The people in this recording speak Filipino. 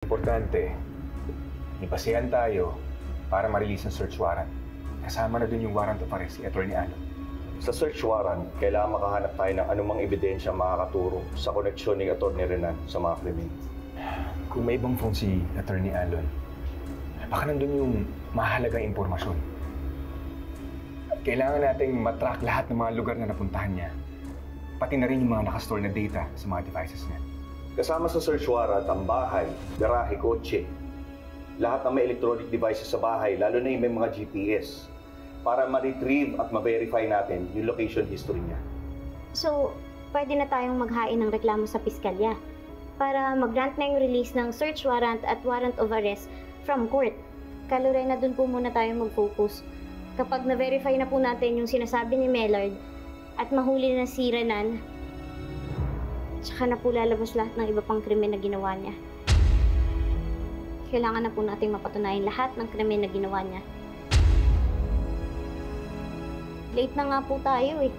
Importante, ipasihan tayo para ma-release ang search warrant. Kasama na dun yung warrant of arrest si Atty. Alon. Sa search warrant, kailangan makahanap tayo ng anumang ebidensya makakaturo sa koneksyon ni Atty. Renan sa mga krimen. Kung may ibang phone si Atty. Alon, baka nandun yung mahalagang impormasyon. Kailangan nating matrack lahat ng mga lugar na napuntahan niya, pati na rin yung mga nakastore na data sa mga devices niya. Kasama sa search warrant ang bahay, garahe, kotse, lahat ng may electronic devices sa bahay, lalo na yung may mga GPS, para ma-retrieve at ma-verify natin yung location history niya. So, pwede na tayong maghain ng reklamo sa piskalya para mag-grant na yung release ng search warrant at warrant of arrest from court. Kaluray na dun po muna tayo mag-focus. Kapag na-verify na po natin yung sinasabi ni Mellard at mahuli na si Renan, tsaka na po lalabas lahat ng iba pang krimen na ginawa niya. Kailangan na po nating mapatunayan lahat ng krimen na ginawa niya. Late na nga po tayo eh.